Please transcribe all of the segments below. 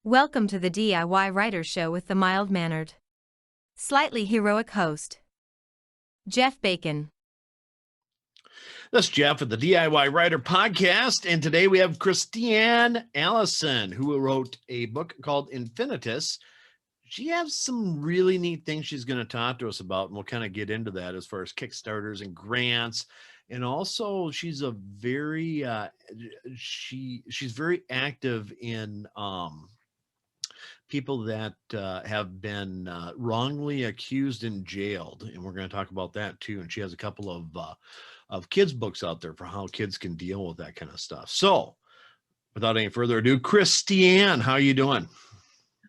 Welcome to the DIY Writer Show with the mild-mannered, slightly heroic host, Jeff Bacon. This is Jeff at the DIY Writer Podcast, and today we have Christiane Allison, who wrote a book called Infinitis. She has some really neat things she's going to talk to us about, and we'll kind of get into that as far as Kickstarters and grants. And also, she's a very she's very active in people that have been wrongly accused and jailed, and we're going to talk about that too. And she has a couple of kids books out there for how kids can deal with that kind of stuff. So, without any further ado, Christiane, how are you doing?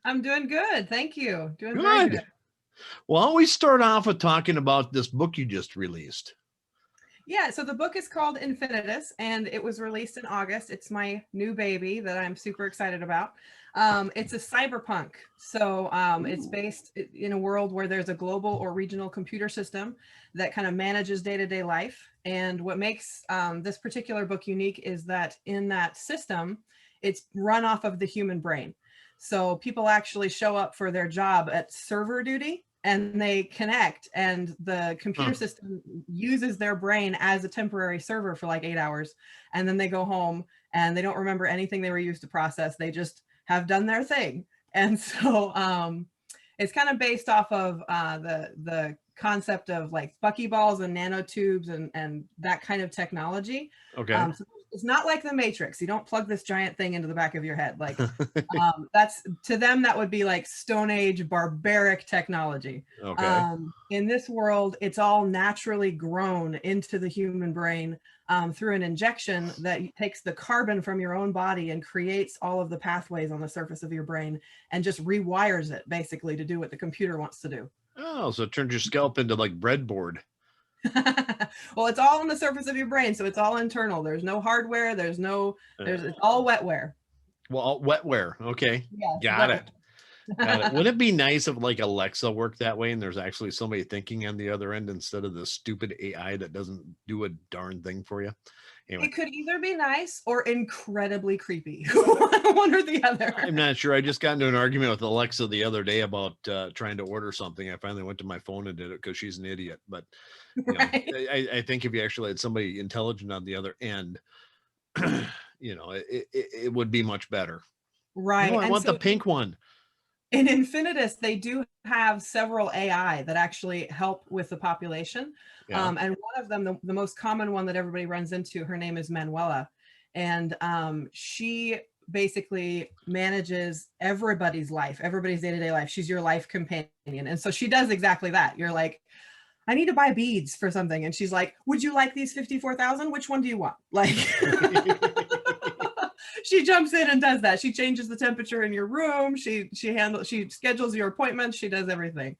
I'm doing good, thank you. Doing good. Very good. Well, we start off with talking about this book you just released. Yeah, so the book is called Infinitis, and it was released in August. It's my new baby that I'm super excited about. It's a cyberpunk, so it's based in a world where there's a global or regional computer system that kind of manages day-to-day life. And what makes this particular book unique is that in that system, it's run off of the human brain. So people actually show up for their job at server duty, and they connect, and the computer system uses their brain as a temporary server for like 8 hours. And then they go home and they don't remember anything they were used to process. They just have done their thing. And so it's kind of based off of the concept of like buckyballs and nanotubes and that kind of technology. Okay. So it's not like the Matrix. You don't plug this giant thing into the back of your head. Like that's, to them, that would be like Stone Age barbaric technology. Okay. In this world, it's all naturally grown into the human brain through an injection that takes the carbon from your own body and creates all of the pathways on the surface of your brain and just rewires it basically to do what the computer wants to do. Oh, so it turns your scalp into like breadboard. Well, it's all on the surface of your brain, so it's all internal. There's no hardware. It's all wetware. Well, wetware. Okay. Yeah, Got it. Wouldn't it be nice if like Alexa worked that way and there's actually somebody thinking on the other end instead of the stupid AI that doesn't do a darn thing for you? Anyway. It could either be nice or incredibly creepy. One or the other. I'm not sure. I just got into an argument with Alexa the other day about trying to order something. I finally went to my phone and did it because she's an idiot. But right. I think if you actually had somebody intelligent on the other end, it would be much better. Right. I want the pink one. In Infinitis, they do have several AI that actually help with the population. Yeah. And one of them, the most common one that everybody runs into, her name is Manuela. And she basically manages everybody's life, everybody's day-to-day life. She's your life companion. And so she does exactly that. You're like, I need to buy beads for something. And she's like, would you like these 54,000? Which one do you want? Like, she jumps in and does that. She changes the temperature in your room. She schedules your appointments. She does everything.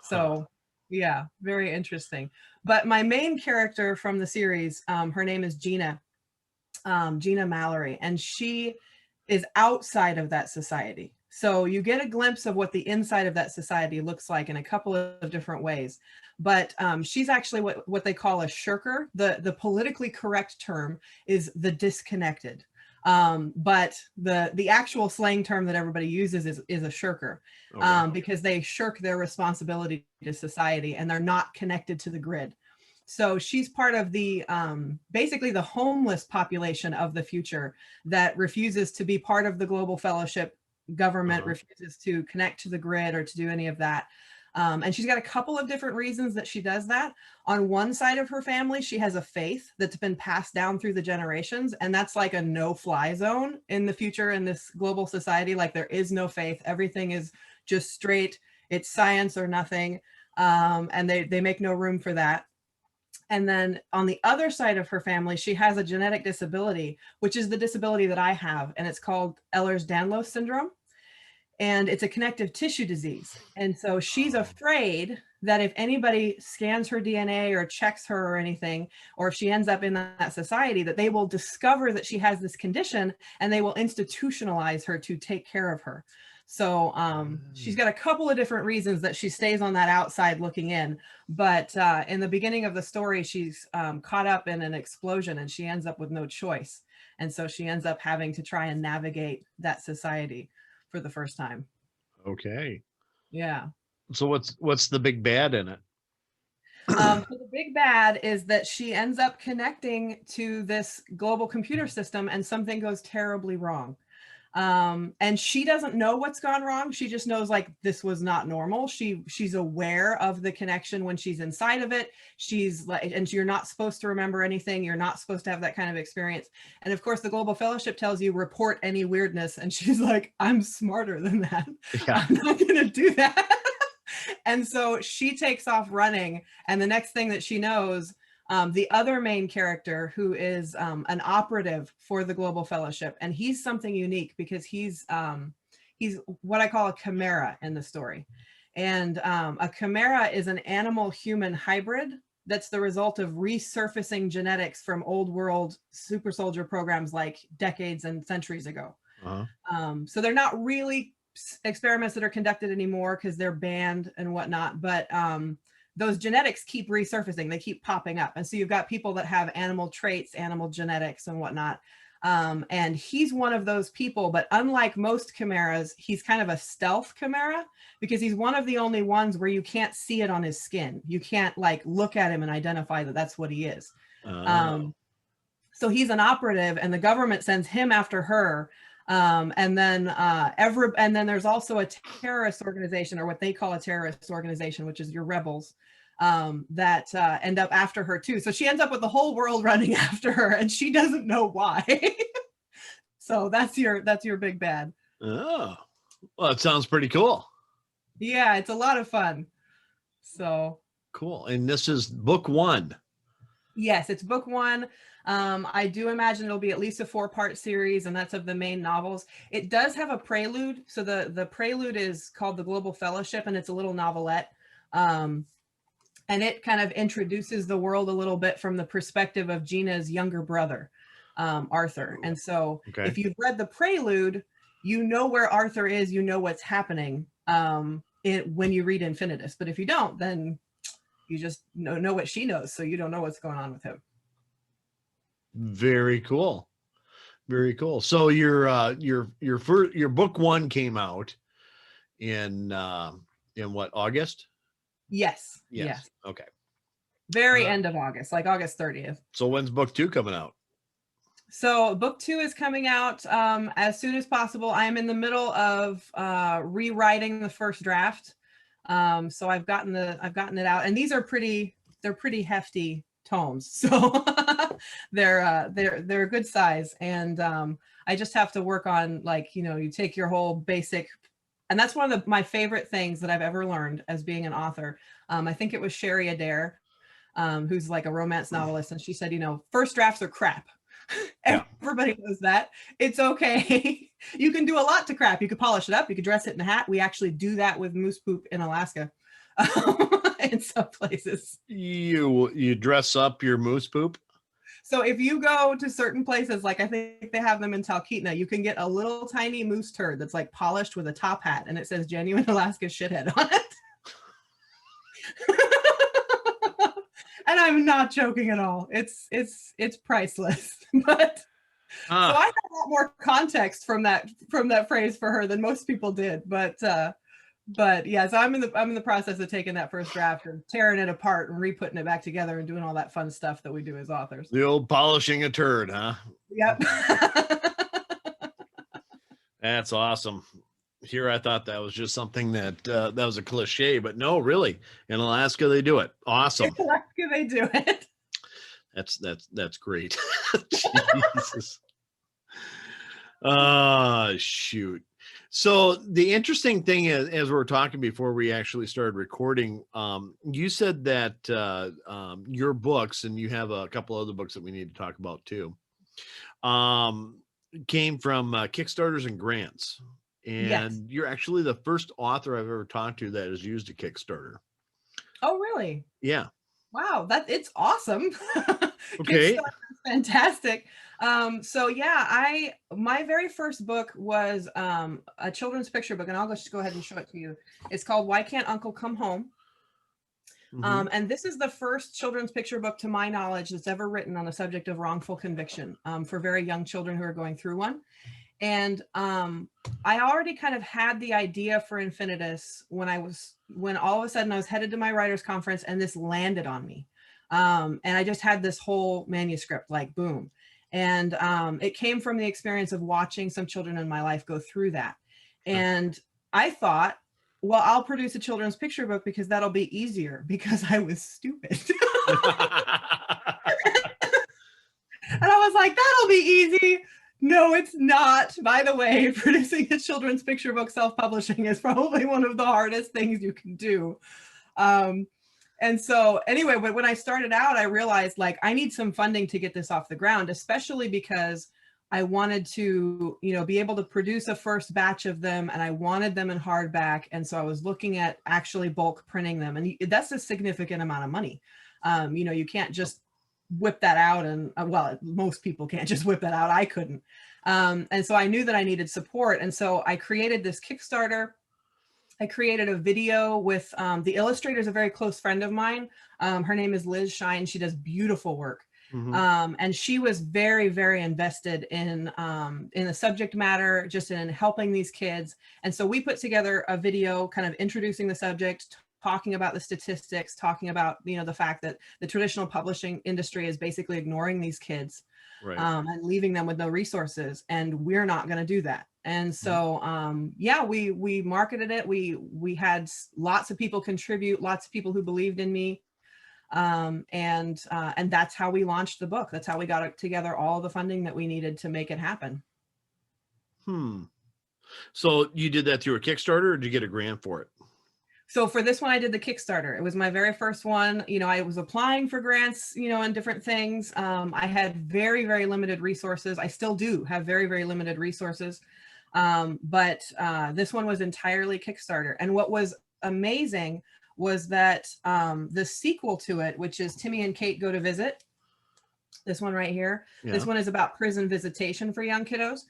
So yeah, very interesting. But my main character from the series, her name is Gina Mallory, and she is outside of that society. So you get a glimpse of what the inside of that society looks like in a couple of different ways. But she's actually what they call a shirker. The politically correct term is the disconnected. But the actual slang term that everybody uses is a shirker, okay. Because they shirk their responsibility to society and they're not connected to the grid. So she's part of the basically the homeless population of the future that refuses to be part of the global fellowship government, refuses to connect to the grid or to do any of that. And she's got a couple of different reasons that she does that. On one side of her family, she has a faith that's been passed down through the generations. And that's like a no-fly zone in the future in this global society. Like there is no faith. Everything is just straight. It's science or nothing. And they make no room for that. And then on the other side of her family, she has a genetic disability, which is the disability that I have. And it's called Ehlers-Danlos syndrome. And it's a connective tissue disease. And so she's afraid that if anybody scans her DNA or checks her or anything, or if she ends up in that society, that they will discover that she has this condition and they will institutionalize her to take care of her. So she's got a couple of different reasons that she stays on that outside looking in. But in the beginning of the story, she's caught up in an explosion and she ends up with no choice. And so she ends up having to try and navigate that society. for the first time. Okay. Yeah. So what's the big bad in it? So the big bad is that she ends up connecting to this global computer system and something goes terribly wrong. And she doesn't know what's gone wrong. She just knows like this was not normal. She's aware of the connection when she's inside of it. She's like, and you're not supposed to remember anything. You're not supposed to have that kind of experience. And of course, the Global Fellowship tells you report any weirdness. And she's like, I'm smarter than that. Yeah. I'm not going to do that. And so she takes off running. And the next thing that she knows, the other main character, who is an operative for the Global Fellowship, and he's something unique because he's what I call a chimera in the story. And a chimera is an animal-human hybrid that's the result of resurfacing genetics from old world super soldier programs like decades and centuries ago. So they're not really experiments that are conducted anymore because they're banned and whatnot, but those genetics keep resurfacing, they keep popping up. And so you've got people that have animal traits, animal genetics and whatnot. And he's one of those people, but unlike most chimeras, he's kind of a stealth chimera because he's one of the only ones where you can't see it on his skin. You can't like look at him and identify that that's what he is. So he's an operative and the government sends him after her. And then there's also a terrorist organization, or what they call a terrorist organization, which is your rebels, that end up after her too. So she ends up with the whole world running after her, and she doesn't know why. So that's your big bad. Oh, well, it sounds pretty cool. Yeah, it's a lot of fun. So cool. And this is book 1. Yes, it's book 1. I do imagine it'll be at least a 4-part series, and that's of the main novels. It does have a prelude. So the prelude is called The Global Fellowship, and it's a little novelette. And it kind of introduces the world a little bit from the perspective of Gina's younger brother, Arthur. And so if you've read the prelude, you know where Arthur is, you know what's happening when you read Infinitis. But if you don't, then you just know what she knows. So you don't know what's going on with him. Very cool. Very cool. So your book 1 came out in what, August? Yes. Yes. Okay. Very end of August, like August 30th. So when's book 2 coming out? So book 2 is coming out as soon as possible. I am in the middle of rewriting the first draft. So I've gotten it out, and they're pretty hefty tomes. So they're a good size. And I just have to work on, like, you take your whole basic, and that's one of my favorite things that I've ever learned as being an author. I think it was Sherry Adair, who's like a romance novelist. And she said, first drafts are crap. Everybody knows that. It's okay. You can do a lot to crap. You could polish it up. You could dress it in a hat. We actually do that with moose poop in Alaska. In some places. You dress up your moose poop? So if you go to certain places, like I think they have them in Talkeetna, you can get a little tiny moose turd that's like polished with a top hat, and it says genuine Alaska shithead on it. And I'm not joking at all. It's priceless. But so I have a lot more context from that phrase for her than most people did. But yeah, so I'm in the process of taking that first draft and tearing it apart and re-putting it back together and doing all that fun stuff that we do as authors. The old polishing a turd, huh? Yep. That's awesome. Here I thought that was just something that was a cliche, but no, really, in Alaska they do it. Awesome. In Alaska they do it. That's great. Jesus. Shoot. So the interesting thing is, as we were talking before we actually started recording, you said that your books, and you have a couple other books that we need to talk about too, came from Kickstarters and grants. And yes. You're actually the first author I've ever talked to that has used a Kickstarter. Oh, really? Yeah. Wow, it's awesome. Okay. Fantastic. So yeah, my very first book was a children's picture book, and I'll just go ahead and show it to you. It's called Why Can't Uncle Come Home? Mm-hmm. And this is the first children's picture book, to my knowledge, that's ever written on the subject of wrongful conviction for very young children who are going through one. And I already kind of had the idea for Infinitis when all of a sudden I was headed to my writer's conference and this landed on me. And I just had this whole manuscript, like boom. And it came from the experience of watching some children in my life go through that. And I thought, well, I'll produce a children's picture book because that'll be easier, because I was stupid. And I was like, that'll be easy. No, it's not. By the way, producing a children's picture book self-publishing is probably one of the hardest things you can do. And so anyway, but when I started out, I realized like I need some funding to get this off the ground, especially because I wanted to, be able to produce a first batch of them, and I wanted them in hardback. And so I was looking at actually bulk printing them, and that's a significant amount of money. You can't just whip that out, and well, most people can't just whip that out. I couldn't. And so I knew that I needed support. And so I created this Kickstarter. I created a video with the illustrator is a very close friend of mine. Her name is Liz Shine. She does beautiful work. Mm-hmm. And she was very, very invested in the subject matter, just in helping these kids. And so we put together a video kind of introducing the subject, talking about the statistics, talking about, the fact that the traditional publishing industry is basically ignoring these kids, right, and leaving them with no resources. And we're not going to do that. And so, we marketed it. We had lots of people contribute, lots of people who believed in me. And that's how we launched the book. That's how we got together all the funding that we needed to make it happen. So you did that through a Kickstarter, or did you get a grant for it? So for this one, I did the Kickstarter. It was my very first one. I was applying for grants, and different things. I had very, very limited resources. I still do have very, very limited resources. But this one was entirely Kickstarter. And what was amazing was that the sequel to it, which is Timmy and Kate Go to Visit, this one right here, this one is about prison visitation for young kiddos.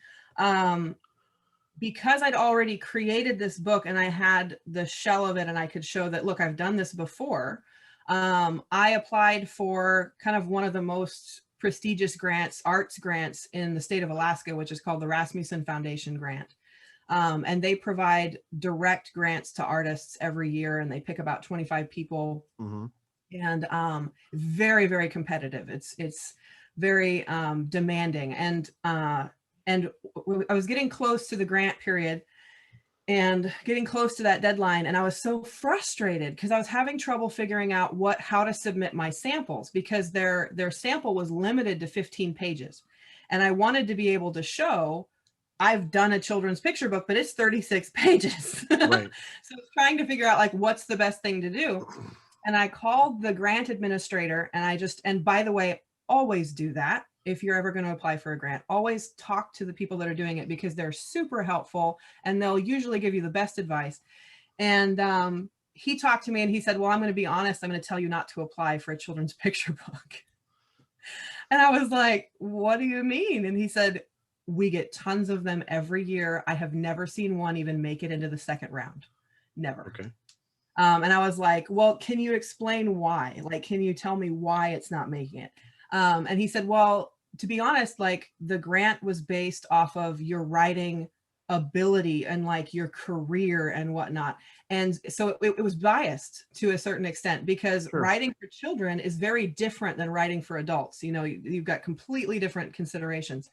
Because I'd already created this book and I had the shell of it and I could show that, look, I've done this before, I applied for kind of one of the most prestigious arts grants in the state of Alaska, which is called the Rasmuson Foundation grant. And they provide direct grants to artists every year, and they pick about 25 people. Mm-hmm. And very, very competitive. It's very demanding. And I was getting close to the grant period and getting close to that deadline. And I was so frustrated because I was having trouble figuring out how to submit my samples, because their sample was limited to 15 pages. And I wanted to be able to show I've done a children's picture book, but it's 36 pages. Right. So I was trying to figure out like, what's the best thing to do. And I called the grant administrator, and by the way, always do that. If you're ever going to apply for a grant, always talk to the people that are doing it, because they're super helpful and they'll usually give you the best advice. And he talked to me and he said, well, I'm going to be honest. I'm going to tell you not to apply for a children's picture book. And I was like, what do you mean? And he said, we get tons of them every year. I have never seen one even make it into the second round. Never. Okay. And I was like, well, can you explain why? Like, can you tell me why it's not making it? And he said, well, to be honest, like the grant was based off of your writing ability and like your career and whatnot. And so it was biased to a certain extent, because sure, writing for children is very different than writing for adults. You've got completely different considerations.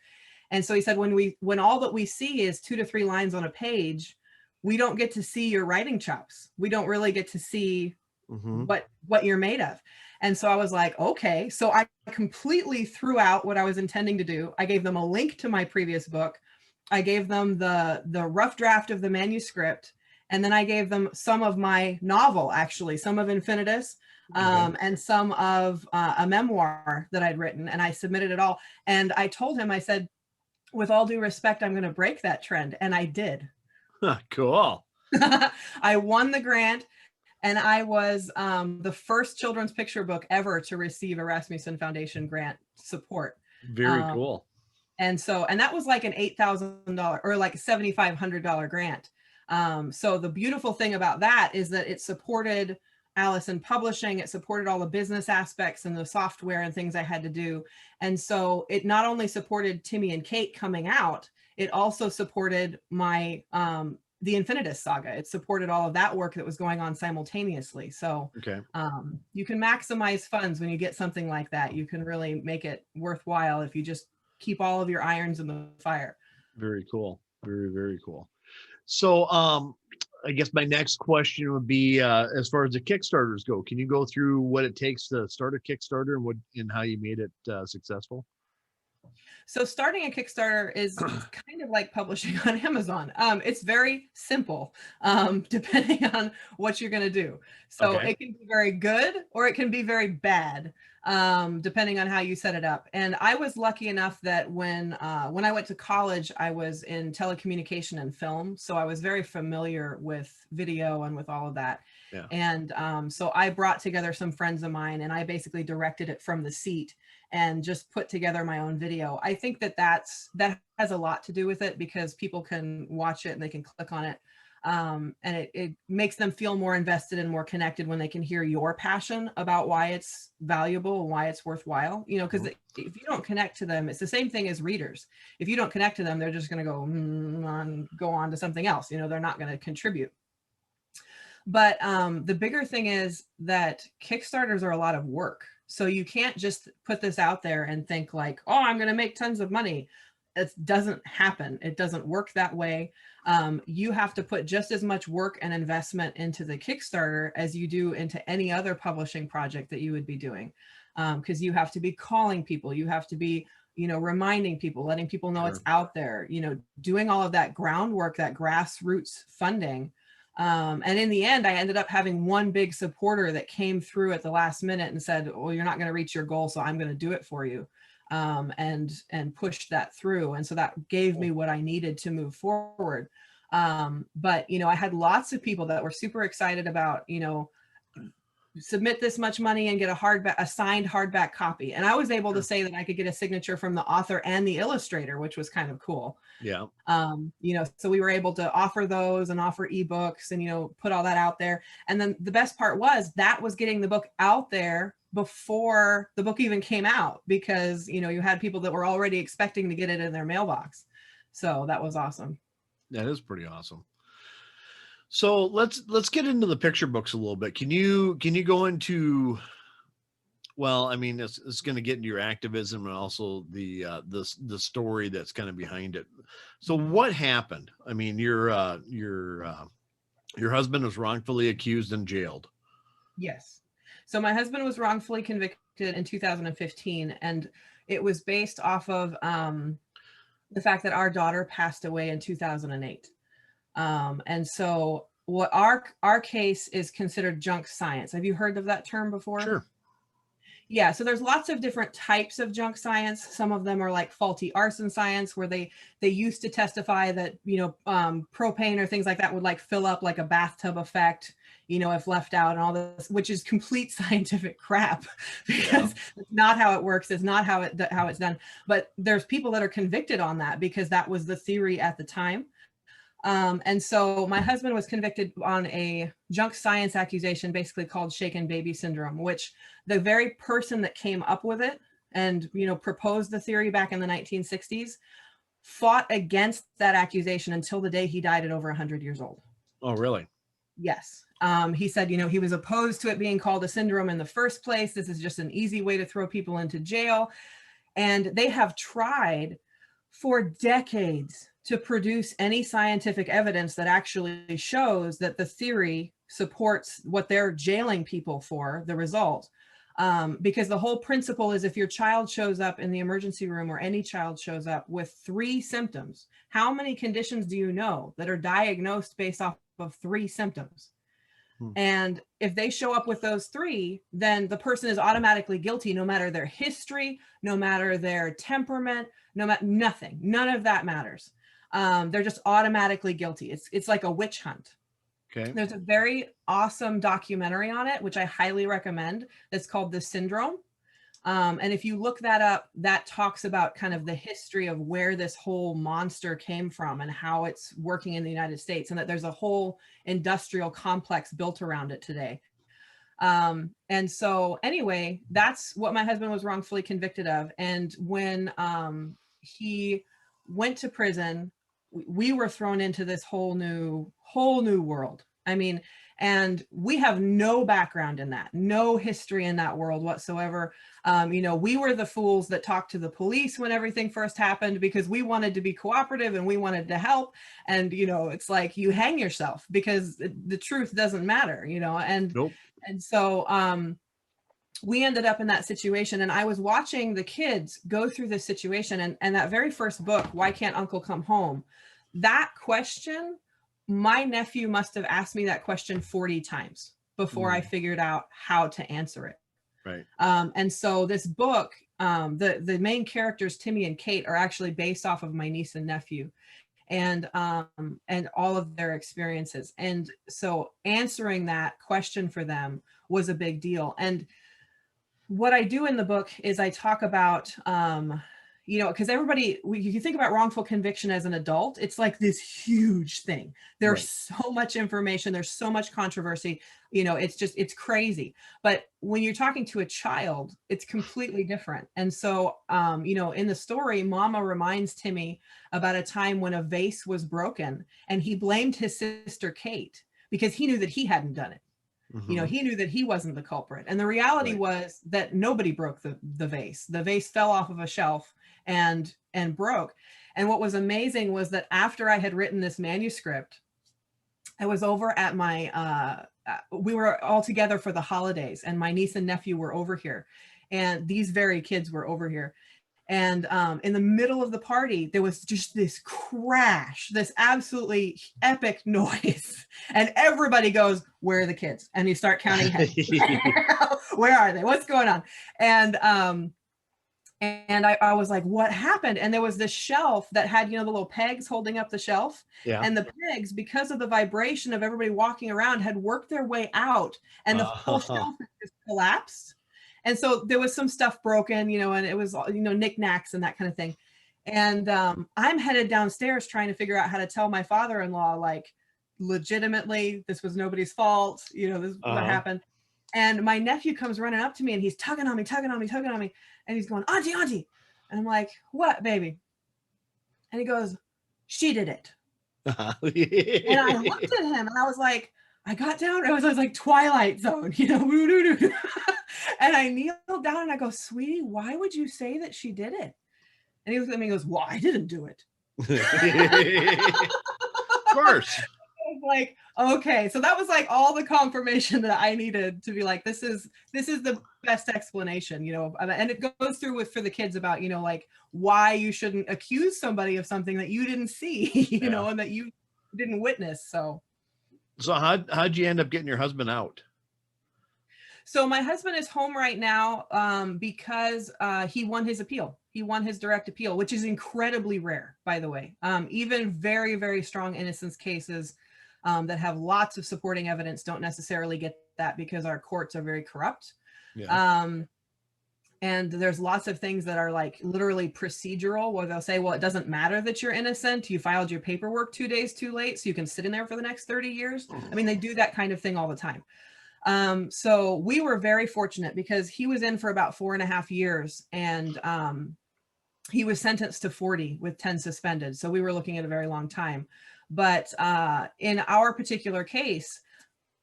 And so he said, when all that we see is 2 to 3 lines on a page, we don't get to see your writing chops. We don't really get to see what you're made of. And so I was like, okay. So I completely threw out what I was intending to do. I gave them a link to my previous book. I gave them the rough draft of the manuscript. And then I gave them some of my novel, actually, some of Infinitis, and some of a memoir that I'd written. And I submitted it all. And I told him, I said, with all due respect, I'm going to break that trend. And I did. Cool. I won the grant. And I was the first children's picture book ever to receive a Rasmuson Foundation grant support. Very cool. And that was like an $8,000 or like $7,500 grant. So the beautiful thing about that is that it supported Allison Publishing. It supported all the business aspects and the software and things I had to do. And so it not only supported Timmy and Kate coming out, it also supported my the Infinitis saga. It supported all of that work that was going on simultaneously. So Okay. you can maximize funds when you get something like that. You can really make it worthwhile if you just keep all of your irons in the fire. Very cool. Very, very cool. So I guess my next question would be, as far as the Kickstarters go, can you go through what it takes to start a Kickstarter and how you made it successful? So starting a Kickstarter is kind of like publishing on Amazon. It's very simple, depending on what you're going to do. So Okay. it can be very good or it can be very bad, depending on how you set it up. And I was lucky enough that when I went to college, I was in telecommunication and film. So I was very familiar with video and with all of that. Yeah. And so I brought together some friends of mine and I basically directed it from the seat and just put together my own video. I think that that has a lot to do with it because people can watch it and they can click on it. And it makes them feel more invested and more connected when they can hear your passion about why it's valuable and why it's worthwhile, you know, because if you don't connect to them, it's the same thing as readers. If you don't connect to them, they're just going to go on to something else. You know, they're not going to contribute. But the bigger thing is that Kickstarters are a lot of work. So you can't just put this out there and think like, oh, I'm going to make tons of money. It doesn't happen. It doesn't work that way. You have to put just as much work and investment into the Kickstarter as you do into any other publishing project that you would be doing. Because you have to be calling people. You have to be, you know, reminding people, letting people know it's out there, you know, doing all of that groundwork, that grassroots funding. And in the end, I ended up having one big supporter that came through at the last minute and said, well, you're not going to reach your goal, so I'm going to do it for you, and pushed that through. And so that gave me what I needed to move forward. But, you know, I had lots of people that were super excited about, you know, submit this much money and get a signed hardback copy. And I was able to say that I could get a signature from the author and the illustrator, which was kind of cool. Yeah. You know, so we were able to offer those and offer ebooks and, you know, put all that out there. And then the best part was that was getting the book out there before the book even came out, because, you know, you had people that were already expecting to get it in their mailbox. So that was awesome. That is pretty awesome. So let's get into the picture books a little bit. Can you go into, well, I mean, it's going to get into your activism and also the story that's kind of behind it. So what happened? I mean, your husband was wrongfully accused and jailed. Yes. So my husband was wrongfully convicted in 2015, and it was based off of the fact that our daughter passed away in 2008. And so what our case is considered junk science. Have you heard of that term before? Sure. Yeah, so there's lots of different types of junk science. Some of them are like faulty arson science, where they used to testify that, you know, propane or things like that would like fill up like a bathtub effect, you know, if left out, and all this, which is complete scientific crap, because it's not how it works. It's not how it's done. But there's people that are convicted on that because that was the theory at the time. And so my husband was convicted on a junk science accusation, basically called shaken baby syndrome, which the very person that came up with it and, you know, proposed the theory back in the 1960s fought against that accusation until the day he died at over 100 years old. Oh, really? Yes. He said, you know, he was opposed to it being called a syndrome in the first place. This is just an easy way to throw people into jail. And they have tried for decades to produce any scientific evidence that actually shows that the theory supports what they're jailing people for, the result. Because the whole principle is if your child shows up in the emergency room, or any child shows up with 3 symptoms, how many conditions do you know that are diagnosed based off of 3 symptoms? And if they show up with those 3, then the person is automatically guilty, no matter their history, no matter their temperament, nothing. None of that matters. They're just automatically guilty. It's like a witch hunt. Okay. There's a very awesome documentary on it, which I highly recommend. That's called The Syndrome. And if you look that up, that talks about kind of the history of where this whole monster came from and how it's working in the United States, and that there's a whole industrial complex built around it today. And so anyway, that's what my husband was wrongfully convicted of. And when he went to prison, we were thrown into this whole new world. I mean, and we have no background in that, no history in that world whatsoever. You know, we were the fools that talked to the police when everything first happened because we wanted to be cooperative and we wanted to help. And, you know, it's like you hang yourself because the truth doesn't matter, you know, and, Nope. and so we ended up in that situation, and I was watching the kids go through this situation, and that very first book, Why Can't Uncle Come Home? That question, my nephew must have asked me that question 40 times before I figured out how to answer it. Right. And so this book, the main characters, Timmy and Kate, are actually based off of my niece and nephew, and all of their experiences. And so answering that question for them was a big deal. And what I do in the book is I talk about, you know, because you can think about wrongful conviction as an adult, it's like this huge thing. There's so much information, there's so much controversy, you know, it's crazy. But when you're talking to a child, it's completely different. And so, you know, in the story, Mama reminds Timmy about a time when a vase was broken and he blamed his sister Kate because he knew that he hadn't done it. You know, he knew that he wasn't the culprit. And the reality was that nobody broke the vase. The vase fell off of a shelf and broke. And what was amazing was that after I had written this manuscript, I was over at my, we were all together for the holidays, and my niece and nephew were over here. And these very kids were over here. And in the middle of the party, there was just this crash, this absolutely epic noise. And everybody goes, "Where are the kids?" And you start counting heads. Where are they? What's going on? And I was like, what happened? And there was this shelf that had, you know, the little pegs holding up the shelf. Yeah. And the pegs, because of the vibration of everybody walking around, had worked their way out. And the whole shelf just collapsed. And so there was some stuff broken, you know, and it was, you know, knickknacks and that kind of thing. And I'm headed downstairs trying to figure out how to tell my father-in-law, like, legitimately, this was nobody's fault. You know, this is what happened. And my nephew comes running up to me and he's tugging on me. And he's going, "Auntie, auntie." And I'm like, "What, baby?" And he goes, "She did it." And I looked at him and I was like, I got down. I was like Twilight Zone, you know. And I kneeled down and I go, "Sweetie, why would you say that she did it?" And he looked at me and goes, "Well, I didn't do it." Of course. I was like, okay. So that was like all the confirmation that I needed to be like, this is the best explanation, you know. And it goes through for the kids about, you know, like why you shouldn't accuse somebody of something that you didn't see, you know, and that you didn't witness. So how'd you end up getting your husband out? So my husband is home right now because he won his appeal. He won his direct appeal, which is incredibly rare, by the way. Even very, very strong innocence cases that have lots of supporting evidence don't necessarily get that because our courts are very corrupt. Yeah. And there's lots of things that are like literally procedural where they'll say, well, it doesn't matter that you're innocent. You filed your paperwork 2 days too late, so you can sit in there for the next 30 years. I mean, they do that kind of thing all the time. So we were very fortunate because he was in for about 4.5 years and he was sentenced to 40 with 10 suspended. So we were looking at a very long time. But in our particular case,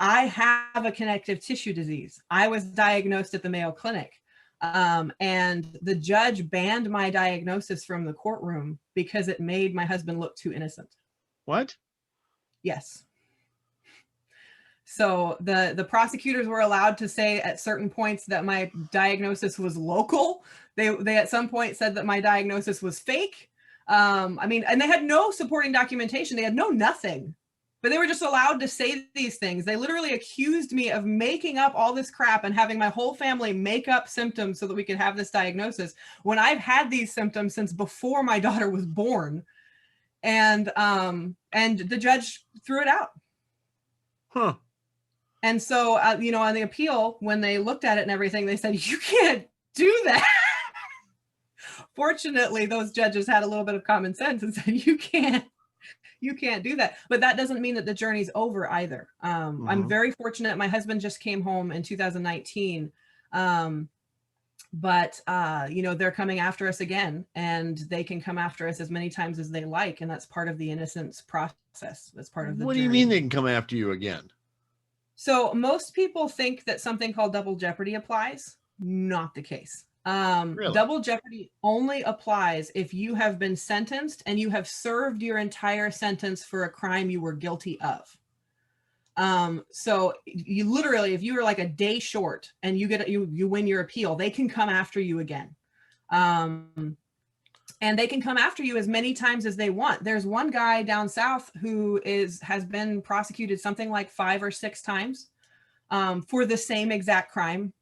I have a connective tissue disease. I was diagnosed at the Mayo Clinic. And the judge banned my diagnosis from the courtroom because it made my husband look too innocent. What? Yes. So the prosecutors were allowed to say at certain points that my diagnosis was local. They at some point said that my diagnosis was fake. I mean, and they had no supporting documentation. They had nothing, but they were just allowed to say these things. They literally accused me of making up all this crap and having my whole family make up symptoms so that we could have this diagnosis when I've had these symptoms since before my daughter was born. And the judge threw it out. Huh. And so, you know, on the appeal, when they looked at it and everything, they said, you can't do that. Fortunately, those judges had a little bit of common sense and said, you can't do that. But that doesn't mean that the journey's over either. I'm very fortunate. My husband just came home in 2019. But, you know, they're coming after us again, and they can come after us as many times as they like. And that's part of the innocence process. That's part of the What do you journey. mean they can come after you again? So most people think that something called double jeopardy applies. Not the case. Really? Double jeopardy only applies if you have been sentenced and you have served your entire sentence for a crime you were guilty of. So you literally, if you were like a day short and you win your appeal, they can come after you again. And they can come after you as many times as they want. There's one guy down south who has been prosecuted something like 5 or 6 times for the same exact crime.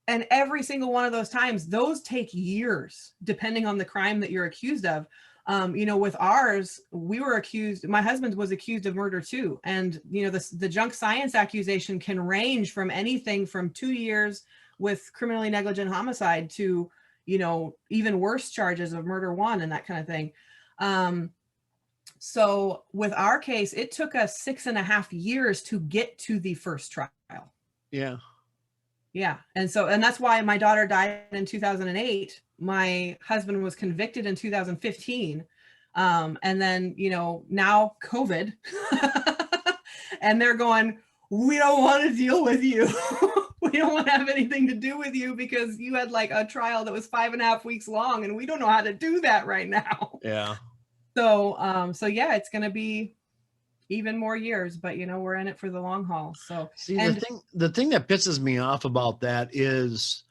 And every single one of those times, those take years, depending on the crime that you're accused of. You know, with ours, we were accused, my husband was accused of murder too. And, you know, the junk science accusation can range from anything from 2 years with criminally negligent homicide to, you know, even worse charges of murder 1 and that kind of thing. So with our case, it took us 6.5 years to get to the first trial. Yeah. Yeah. And that's why my daughter died in 2008. My husband was convicted in 2015. And then, you know, now COVID and they're going, we don't want to deal with you. We don't want to have anything to do with you because you had like a trial that was 5.5 weeks long and we don't know how to do that right now. Yeah. So yeah, it's going to be even more years, but you know, we're in it for the long haul. So see, the thing that pisses me off about that is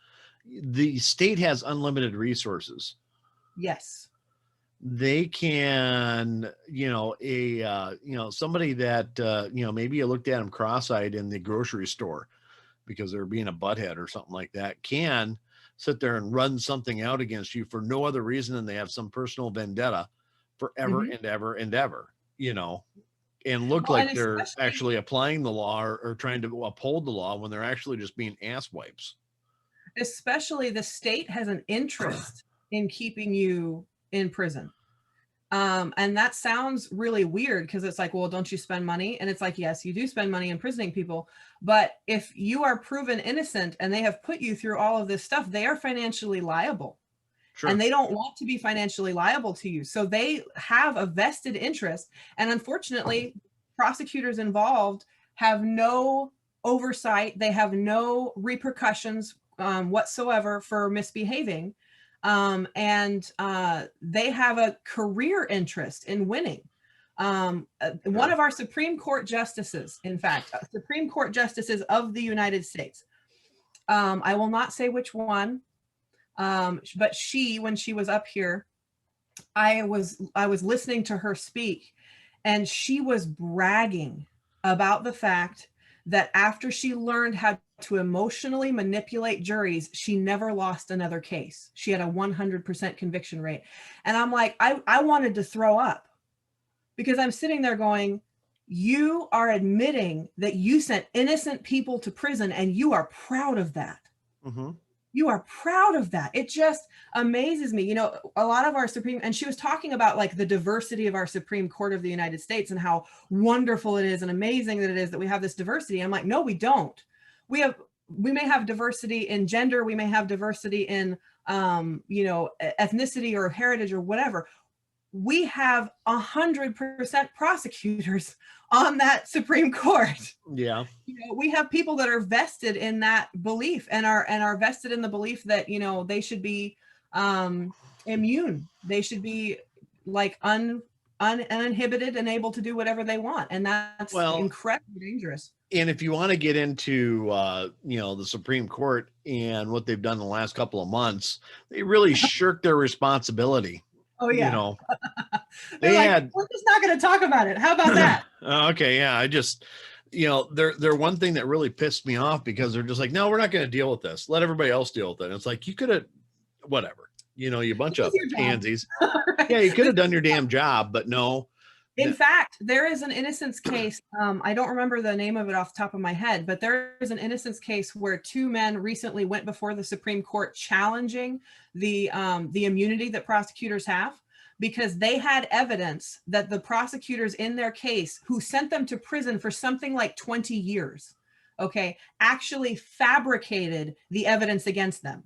the state has unlimited resources. Yes. They can, you know, somebody that, you know, maybe you looked at them cross-eyed in the grocery store because they're being a butthead or something like that, can sit there and run something out against you for no other reason than they have some personal vendetta forever and ever and ever, you know, and look like they're actually applying the law or trying to uphold the law when they're actually just being ass wipes. Especially the state has an interest in keeping you in prison. And that sounds really weird because it's like, well, don't you spend money? And it's like, yes, you do spend money imprisoning people. But if you are proven innocent and they have put you through all of this stuff, they are financially liable. Sure. And they don't want to be financially liable to you. So they have a vested interest. And unfortunately, prosecutors involved have no oversight. They have no repercussions whatsoever for misbehaving. And they have a career interest in winning. One of our Supreme Court justices, in fact, Supreme Court justices of the United States, I will not say which one, but when she was up here, I was listening to her speak, and she was bragging about the fact that after she learned how to emotionally manipulate juries, she never lost another case. She had a 100% conviction rate. And I'm like, I wanted to throw up because I'm sitting there going, you are admitting that you sent innocent people to prison and you are proud of that. Mm-hmm. You are proud of that. It just amazes me. You know, a lot of our and she was talking about like the diversity of our Supreme Court of the United States and how wonderful it is and amazing that it is that we have this diversity. I'm like, no, we don't. We may have diversity in gender. We may have diversity in, you know, ethnicity or heritage or whatever. We have 100% prosecutors on that Supreme Court. Yeah. You know, we have people that are vested in that belief and are vested in the belief that, you know, they should be immune. They should be like uninhibited and able to do whatever they want. And that's incredibly dangerous. And if you want to get into, you know, the Supreme Court and what they've done in the last couple of months, they really shirked their responsibility. Oh, yeah. You know, we're just not going to talk about it. How about that? Okay. Yeah. I just, you know, they're one thing that really pissed me off because they're just like, no, we're not going to deal with this. Let everybody else deal with it. And it's like, you could have, whatever, you know, you bunch of pansies. Right. Yeah. You could have done your damn job, but no. In fact, there is an innocence case. I don't remember the name of it off the top of my head, but there is an innocence case where 2 men recently went before the Supreme Court challenging the immunity that prosecutors have because they had evidence that the prosecutors in their case who sent them to prison for something like 20 years, okay, actually fabricated the evidence against them.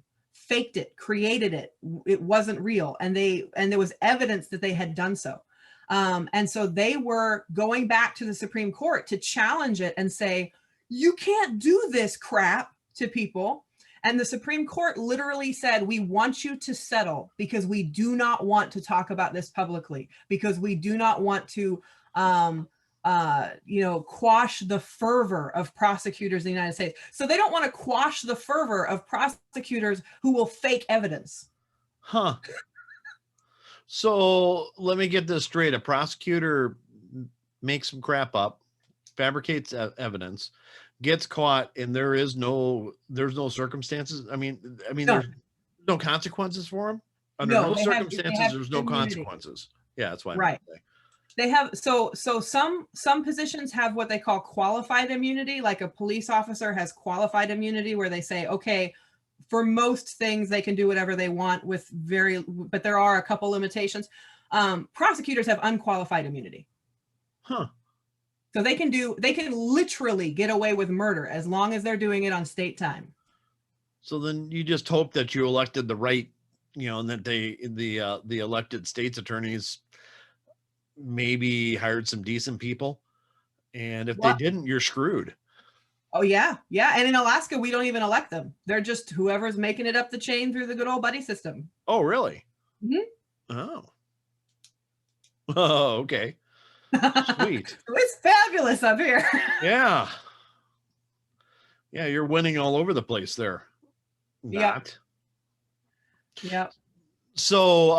faked it, created it. It wasn't real. And there was evidence that they had done so. And so they were going back to the Supreme Court to challenge it and say, you can't do this crap to people. And the Supreme Court literally said, we want you to settle because we do not want to talk about this publicly, because we do not want to, quash the fervor of prosecutors in the United States. So they don't want to quash the fervor of prosecutors who will fake evidence. Huh. So let me get this straight. A prosecutor makes some crap up, fabricates evidence, gets caught, and there's no circumstances. I mean, No. there's no consequences for him. Under no circumstances, there's no consequences. Yeah, that's why. Right. They have so some positions have what they call qualified immunity, like a police officer has qualified immunity where they say, okay, for most things they can do whatever they want but there are a couple limitations. Prosecutors have unqualified immunity. Huh. So they can literally get away with murder as long as they're doing it on state time. So then you just hope that you elected the right, and that the elected state's attorneys maybe hired some decent people. And if they didn't, you're screwed. Oh yeah. Yeah. And in Alaska, we don't even elect them. They're just whoever's making it up the chain through the good old buddy system. Oh, really? Mm-hmm. Oh, okay. Sweet. It's fabulous up here. Yeah. Yeah. You're winning all over the place there. Not. Yeah. So,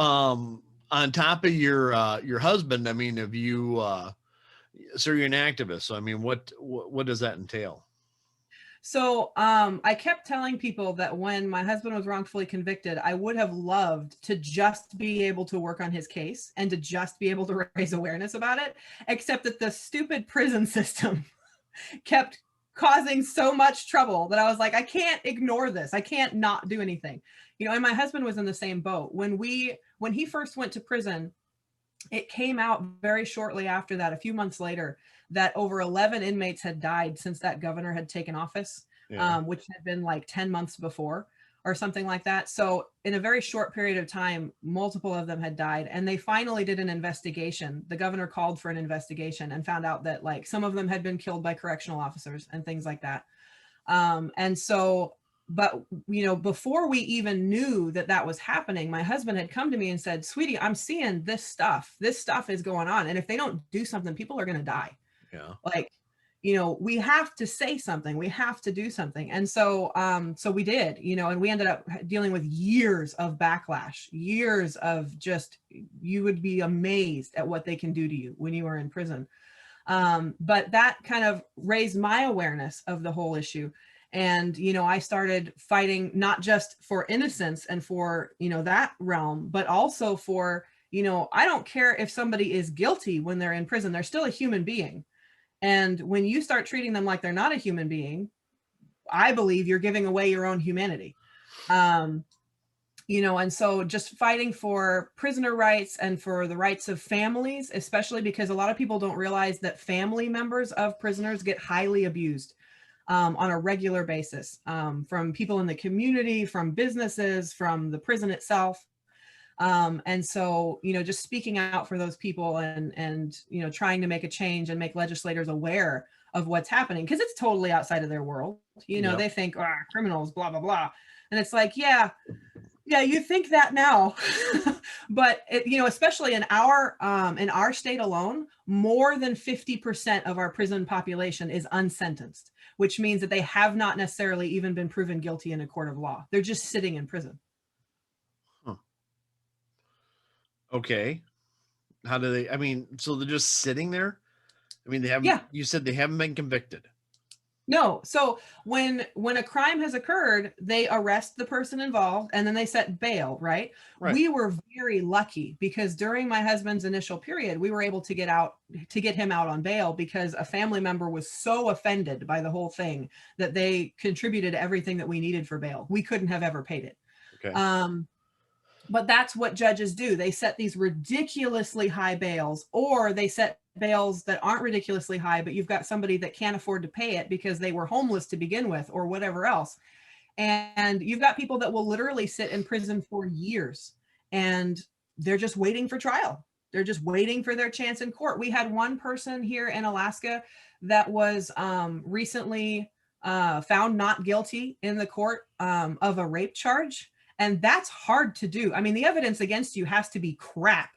on top of your husband, I mean, have you, so you're an activist. So, I mean, what does that entail? So I kept telling people that when my husband was wrongfully convicted, I would have loved to just be able to work on his case and to just be able to raise awareness about it, except that the stupid prison system kept causing so much trouble that I was like, I can't ignore this. I can't not do anything. And my husband was in the same boat. When he first went to prison, it came out very shortly after that, a few months later, that over 11 inmates had died since that governor had taken office, which had been like 10 months before or something like that. So in a very short period of time, multiple of them had died, and they finally did an investigation. The governor called for an investigation and found out that like some of them had been killed by correctional officers and things like that. But before we even knew that was happening, my husband had come to me and said, sweetie, I'm seeing this stuff is going on. And if they don't do something, people are going to die. Yeah. Like, we have to say something, we have to do something. And so we did, and we ended up dealing with years of backlash, years of just, you would be amazed at what they can do to you when you are in prison. But that kind of raised my awareness of the whole issue. And, I started fighting not just for innocence and for, that realm, but also for, I don't care if somebody is guilty when they're in prison, they're still a human being. And when you start treating them like they're not a human being, I believe you're giving away your own humanity. And so just fighting for prisoner rights and for the rights of families, especially because a lot of people don't realize that family members of prisoners get highly abused on a regular basis, from people in the community, from businesses, from the prison itself. And so, just speaking out for those people and trying to make a change and make legislators aware of what's happening, because it's totally outside of their world. They think, criminals, blah, blah, blah. And it's like, yeah, you think that now, but especially in our state alone, more than 50% of our prison population is unsentenced, which means that they have not necessarily even been proven guilty in a court of law. They're just sitting in prison. Huh. Okay. How do they, so they're just sitting there? They haven't, you said they haven't been convicted. No. So when a crime has occurred, they arrest the person involved and then they set bail, right? We were very lucky because during my husband's initial period, we were able to get him out on bail because a family member was so offended by the whole thing that they contributed everything that we needed for bail. We couldn't have ever paid it. Okay. But that's what judges do. They set these ridiculously high bails, or they set bails that aren't ridiculously high, but you've got somebody that can't afford to pay it because they were homeless to begin with or whatever else. And you've got people that will literally sit in prison for years, and they're just waiting for trial. They're just waiting for their chance in court. We had one person here in Alaska that was recently found not guilty in the court of a rape charge. And that's hard to do. I mean, the evidence against you has to be crap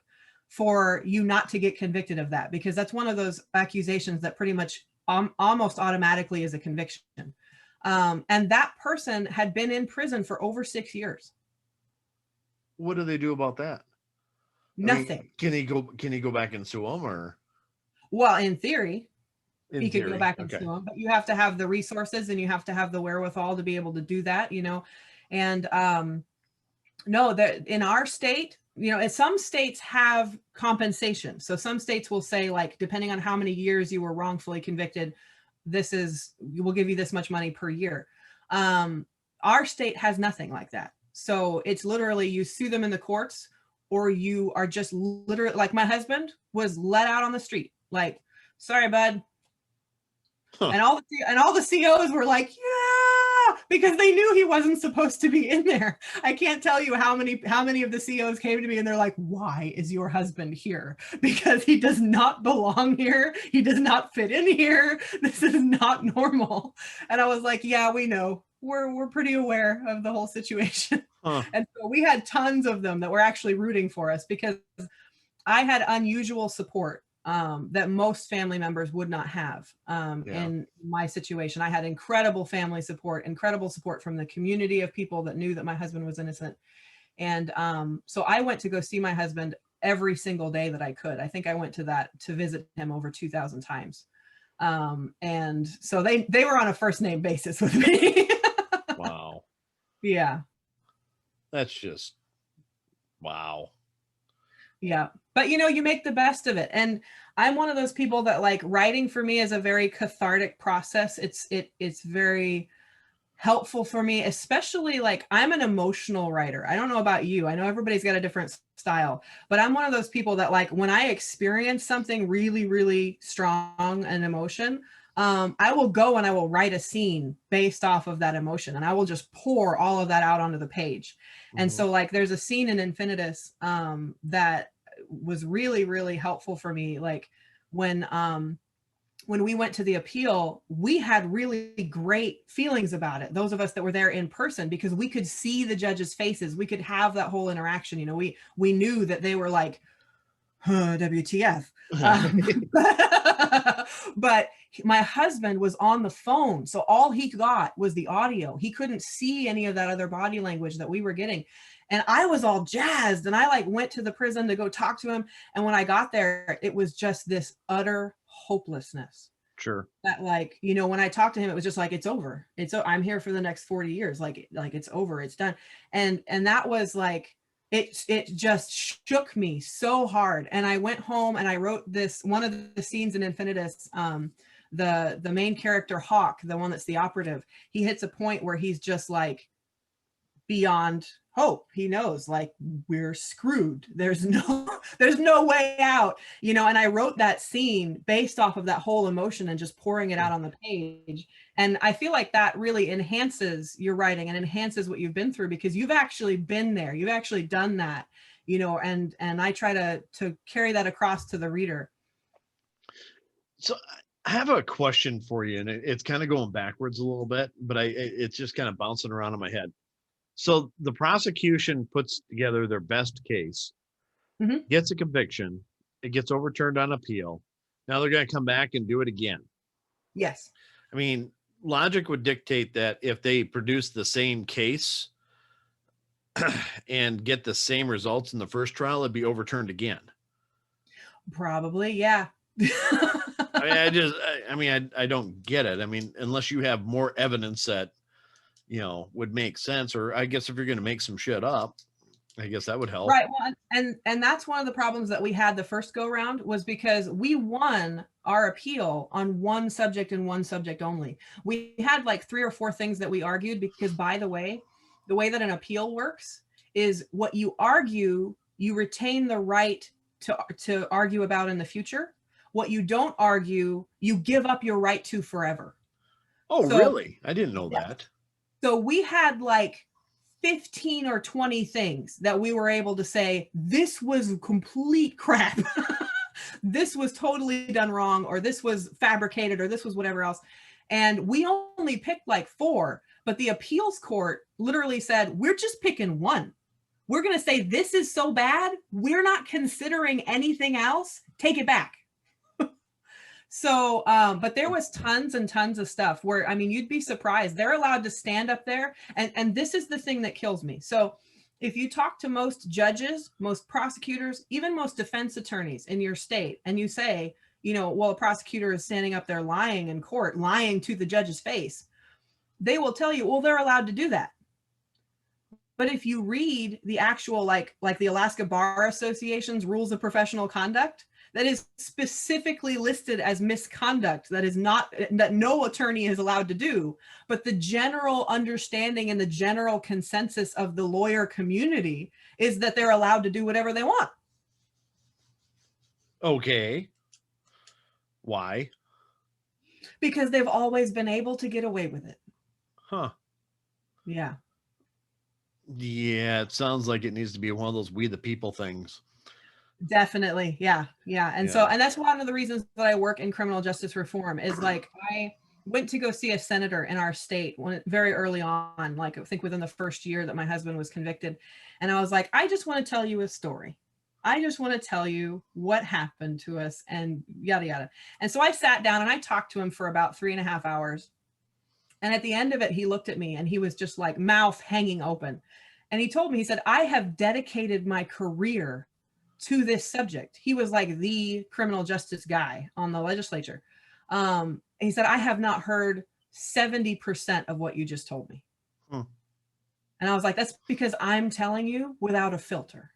for you not to get convicted of that, because that's one of those accusations that pretty much almost automatically is a conviction. And that person had been in prison for over 6 years. What do they do about that? Nothing. I mean, can he go back and sue them, or? Well, in theory, he could theory, go back and sue them, but you have to have the resources and you have to have the wherewithal to be able to do that, you know. And no, that in our state, you know, some states have compensation. So some states will say, like, depending on how many years you were wrongfully convicted, we'll give you this much money per year. Our state has nothing like that. So it's literally you sue them in the courts, or you are just literally, like my husband was let out on the street, like, sorry, bud. Huh. And all the COs were like, yeah, because they knew he wasn't supposed to be in there. I can't tell you how many of the COs came to me and they're like, why is your husband here? Because he does not belong here. He does not fit in here. This is not normal. And I was like, yeah, we know. We're pretty aware of the whole situation. Huh. And so we had tons of them that were actually rooting for us, because I had unusual support that most family members would not have in my situation. I had incredible family support, incredible support from the community of people that knew that my husband was innocent. And so I went to go see my husband every single day that I could. I think I went to visit him over 2,000 times. And so they were on a first name basis with me. Wow. Yeah. That's just, wow. Yeah. But, you know, you make the best of it. And I'm one of those people that, like, writing for me is a very cathartic process. It's very helpful for me, especially, like, I'm an emotional writer. I don't know about you. I know everybody's got a different style, but I'm one of those people that, like, when I experience something really, really strong, an emotion, I will go and I will write a scene based off of that emotion, and I will just pour all of that out onto the page. Mm-hmm. And so, like, there's a scene in Infinitis that was really, really helpful for me. Like, when we went to the appeal, we had really great feelings about it, those of us that were there in person, because we could see the judges' faces. We could have that whole interaction. You know, we knew that they were like, WTF. But my husband was on the phone, so all he got was the audio. He couldn't see any of that other body language that we were getting. And I was all jazzed, and I, like, went to the prison to go talk to him. And when I got there, it was just this utter hopelessness. Sure. That, like, you know, when I talked to him, it was just like, it's over. I'm here for the next 40 years. Like it's over. It's done. And that was like, it just shook me so hard. And I went home and I wrote one of the scenes in Infinitis, the main character, Hawk, the one that's the operative, he hits a point where he's just like beyond hope. He knows, like, we're screwed. There's no way out, you know. And I wrote that scene based off of that whole emotion and just pouring it out on the page. And I feel like that really enhances your writing and enhances what you've been through, because you've actually been there. You've actually done that, you know, and I try to carry that across to the reader. So I have a question for you, and it's kind of going backwards a little bit, but it's just kind of bouncing around in my head. So the prosecution puts together their best case, mm-hmm. gets a conviction, it gets overturned on appeal. Now they're going to come back and do it again. Yes. I mean, logic would dictate that if they produce the same case and get the same results in the first trial, it'd be overturned again. Probably, yeah. I don't get it. I mean, unless you have more evidence that, you know, would make sense, or I guess if you're going to make some shit up, I guess that would help. Right. Well, and that's one of the problems that we had the first go round, was because we won our appeal on one subject and one subject only. We had like 3 or 4 things that we argued, because, by the way that an appeal works is what you argue, you retain the right to argue about in the future. What you don't argue, you give up your right to forever. Oh, so, really? I didn't know that. So we had like 15 or 20 things that we were able to say, this was complete crap. This was totally done wrong, or this was fabricated, or this was whatever else. And we only picked like 4, but the appeals court literally said, we're just picking 1. We're going to say, this is so bad, we're not considering anything else. Take it back. So, but there was tons and tons of stuff where, I mean, you'd be surprised. They're allowed to stand up there. And this is the thing that kills me. So if you talk to most judges, most prosecutors, even most defense attorneys in your state, and you say, you know, well, a prosecutor is standing up there lying in court, lying to the judge's face, they will tell you, well, they're allowed to do that. But if you read the actual, like the Alaska Bar Association's rules of professional conduct, that is specifically listed as misconduct, that is not, that no attorney is allowed to do, but the general understanding and the general consensus of the lawyer community is that they're allowed to do whatever they want. Okay. Why? Because they've always been able to get away with it. Huh. Yeah. Yeah, it sounds like it needs to be one of those we the people things. Definitely. Yeah. Yeah. And so, and that's one of the reasons that I work in criminal justice reform is like, I went to go see a senator in our state very early on, like I think within the first year that my husband was convicted. And I was like, I just want to tell you a story. I just want to tell you what happened to us and yada, yada. And so I sat down and I talked to him for about 3.5 hours. And at the end of it, he looked at me and he was just like mouth hanging open. And he told me, he said, I have dedicated my career to this subject. He was like the criminal justice guy on the legislature. He said, I have not heard 70% of what you just told me. And I was like, that's because I'm telling you without a filter.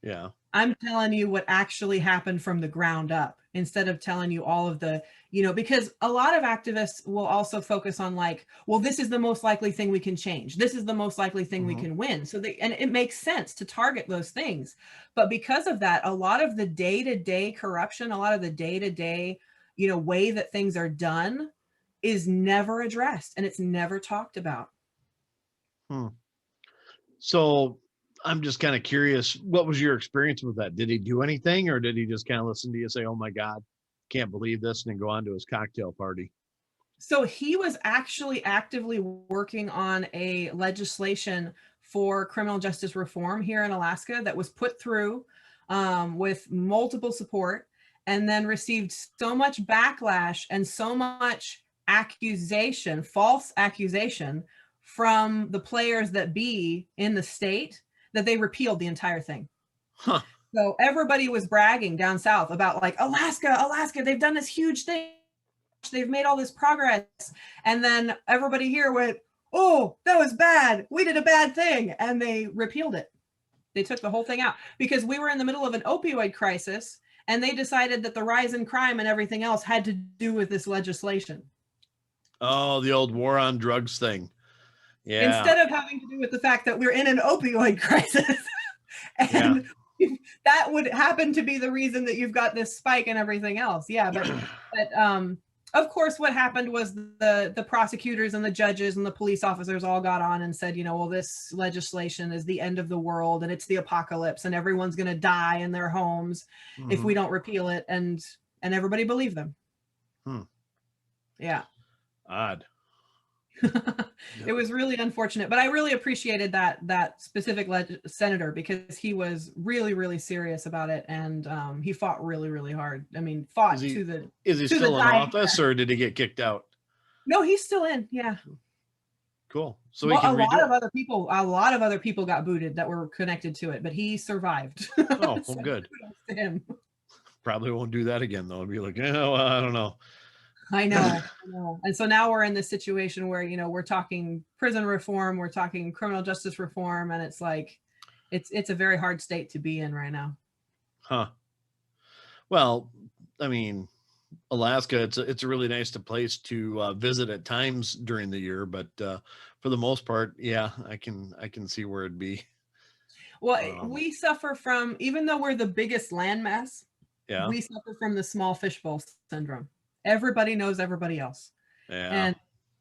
Yeah. I'm telling you what actually happened from the ground up instead of telling you all of the, you know, because a lot of activists will also focus on like, well, this is the most likely thing we can change. This is the most likely thing we can win. So and it makes sense to target those things. But because of that, a lot of the day-to-day corruption, a lot of the day-to-day, you know, way that things are done is never addressed and it's never talked about. So I'm just kind of curious, what was your experience with that? Did he do anything, or did he just kind of listen to you say, oh my God, can't believe this, and then go on to his cocktail party? So he was actually actively working on a legislation for criminal justice reform here in Alaska that was put through with multiple support, and then received so much backlash and so much accusation, false accusation from the players that be in the state, that they repealed the entire thing. So everybody was bragging down south about like, Alaska, they've done this huge thing. They've made all this progress. And then everybody here went, oh, that was bad. We did a bad thing. And they repealed it. They took the whole thing out because we were in the middle of an opioid crisis. And they decided that the rise in crime and everything else had to do with this legislation. Oh, the old war on drugs thing. Yeah. Instead of having to do with the fact that we're in an opioid crisis. And that would happen to be the reason that you've got this spike and everything else. Yeah. But of course, what happened was the prosecutors and the judges and the police officers all got on and said, you know, well, this legislation is the end of the world and it's the apocalypse and everyone's going to die in their homes if we don't repeal it. And everybody believed them. Yeah. Odd. It was really unfortunate, but I really appreciated that specific senator because he was really, really serious about it. And he fought really, really hard. I mean, fought to the Is he still in office or did he get kicked out? No, he's still in. Yeah. Cool. So well, a lot of other people got booted that were connected to it, but he survived. Oh, well, good. To him. Probably won't do that again though. It'd be like, oh, I don't know. I know. And so now we're in this situation where, you know, we're talking prison reform, we're talking criminal justice reform, and it's like, it's a very hard state to be in right now. Huh. Well, I mean, Alaska, it's a really nice place to visit at times during the year, but for the most part, yeah, I can see where it'd be. Well, we suffer from, even though we're the biggest landmass, we suffer from the small fishbowl syndrome. Everybody knows everybody else. Yeah. And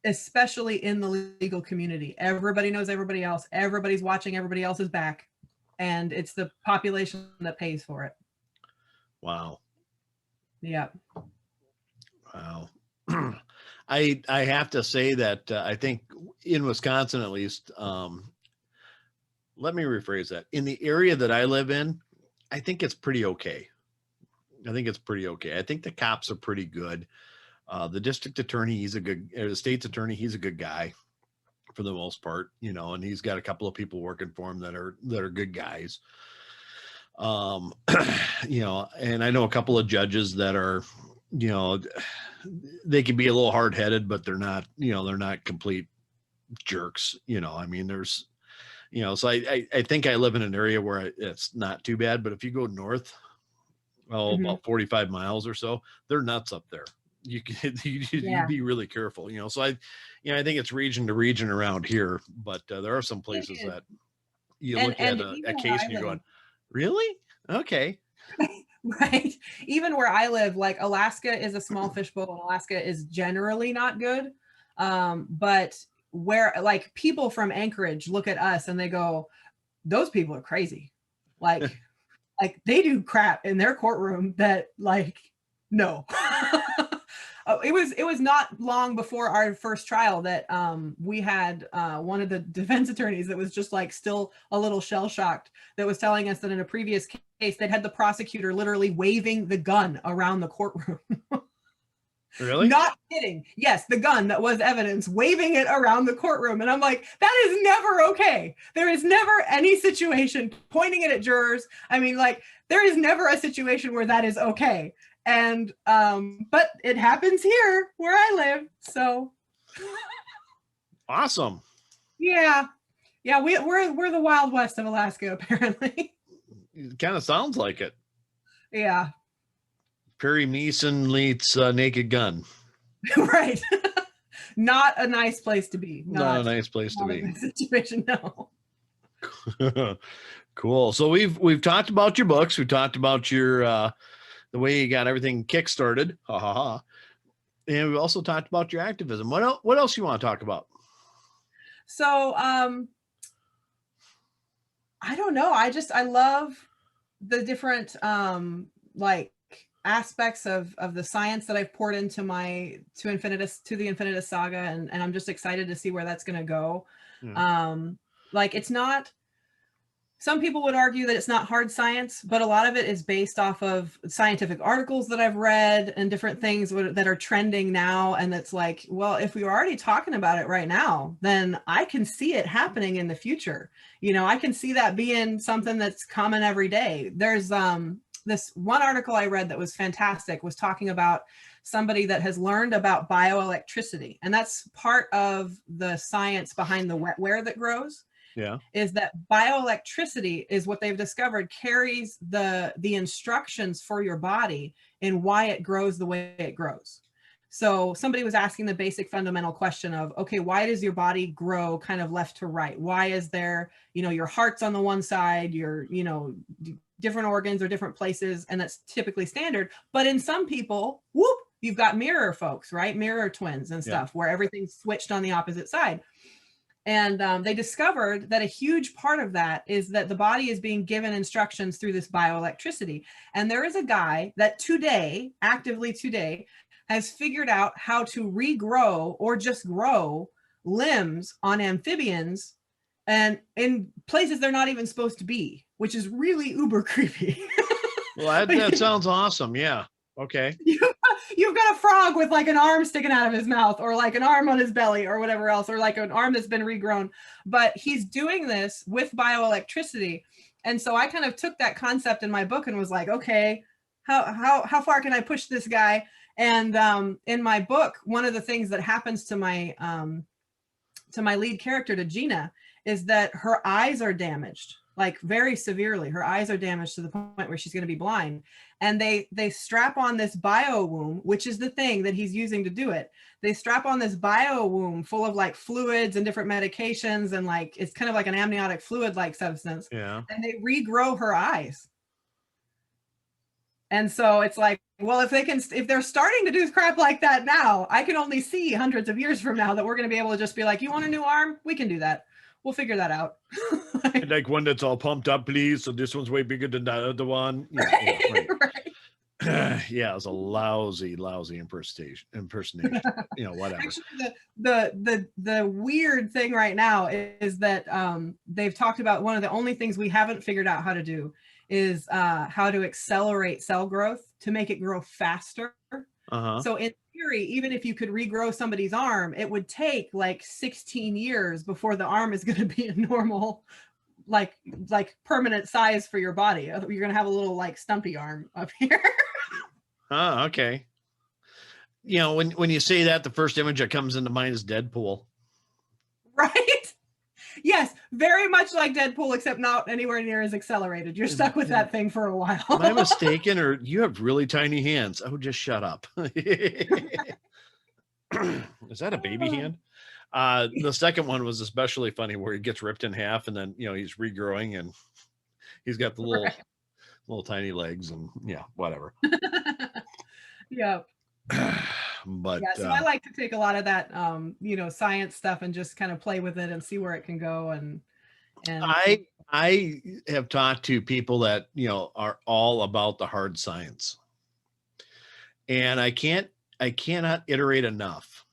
especially in the legal community. Everybody knows everybody else. Everybody's watching everybody else's back. And it's the population that pays for it. Wow. Yeah. Wow. I have to say that I think in Wisconsin, at least, let me rephrase that. In the area that I live in, I think it's pretty okay. I think the cops are pretty good. The district attorney, the state's attorney, he's a good guy for the most part, you know, and he's got a couple of people working for him that are good guys. You know, and I know a couple of judges that are, you know, they can be a little hard-headed, but they're not complete jerks. You know, I mean, there's, you know, so I think I live in an area where it's not too bad, but if you go north, about 45 miles or so, they're nuts up there. You'd be really careful, you know. So I think it's region to region around here, but there are some places that you look at a case and you're going, really? Okay. Right. Even where I live, like Alaska is a small fishbowl, and Alaska is generally not good. But where like people from Anchorage look at us and they go, those people are crazy. Like, like they do crap in their courtroom that like, no. It was not long before our first trial that we had one of the defense attorneys that was just like still a little shell shocked, that was telling us that in a previous case they'd had the prosecutor literally waving the gun around the courtroom. Really? Not kidding. Yes, the gun that was evidence, waving it around the courtroom. And I'm like, that is never okay. There is never any situation pointing it at jurors. I mean, like, there is never a situation where that is okay. And but it happens here where I live. So awesome. Yeah. We're the Wild West of Alaska, apparently. It kind of sounds like it. Yeah. Perry Mason meets Naked Gun. Right. Not a nice place to be. Not a nice place to be. Situation, no. Cool. So we've talked about your books. We talked about your the way you got everything kickstarted. Ha ha ha. And we also talked about your activism. What else you want to talk about? So I don't know. I love the different like aspects of the science that I've poured into the Infinitis saga, and I'm just excited to see where that's going to go. Yeah. Like, it's not, some people would argue that it's not hard science, but a lot of it is based off of scientific articles that I've read and different things that are trending now. And it's like, well, if we were already talking about it right now, then I can see it happening in the future. You know, I can see that being something that's common every day. There's this one article I read that was fantastic, was talking about somebody that has learned about bioelectricity. And that's part of the science behind the wetware that grows. Yeah, is that bioelectricity is what they've discovered carries the instructions for your body in why it grows the way it grows. So somebody was asking the basic fundamental question of, okay, why does your body grow kind of left to right? Why is there, you know, your heart's on the one side, your, you know, different organs or different places, and that's typically standard. But in some people, whoop, you've got mirror folks, right? Mirror twins and stuff, where everything's switched on the opposite side. And they discovered that a huge part of that is that the body is being given instructions through this bioelectricity. And there is a guy that actively today, has figured out how to regrow or just grow limbs on amphibians and in places they're not even supposed to be, which is really uber creepy. Well, that sounds awesome. Yeah. Okay. You've got a frog with like an arm sticking out of his mouth, or like an arm on his belly or whatever else, or like an arm that's been regrown. But he's doing this with bioelectricity. And so I kind of took that concept in my book and was like, okay, how far can I push this guy? And in my book, one of the things that happens to my lead character, to Gina, is that her eyes are damaged, like very severely. Her eyes are damaged to the point where she's going to be blind. And they strap on this bio womb, which is the thing that he's using to do it. They strap on this bio womb full of like fluids and different medications, and like it's kind of like an amniotic fluid like substance. Yeah. And they regrow her eyes. And so it's like, well, if they're starting to do crap like that now, I can only see hundreds of years from now that we're going to be able to just be like, you want a new arm? We can do that. We'll figure that out. Like one that's all pumped up, please. So this one's way bigger than the other one. Yeah, right, yeah, right. right. Yeah, it was a lousy impersonation. Whatever. Actually, the weird thing right now is that they've talked about one of the only things we haven't figured out how to do is how to accelerate cell growth to make it grow faster. So in theory, even if you could regrow somebody's arm, it would take like 16 years before the arm is going to be a normal, like permanent size for your body. You're going to have a little like stumpy arm up here. Oh, okay. When you say that, the first image that comes into mind is Deadpool. Right? Yes, very much like Deadpool, except not anywhere near as accelerated. You're stuck with that thing for a while. Am I mistaken, or you have really tiny hands? Oh, just shut up. Is that a baby hand? The second one was especially funny, where he gets ripped in half, and then he's regrowing, and he's got the little tiny legs, and whatever. Yeah. But so I like to take a lot of that science stuff and just kind of play with it and see where it can go. And I have talked to people that are all about the hard science, and I cannot iterate enough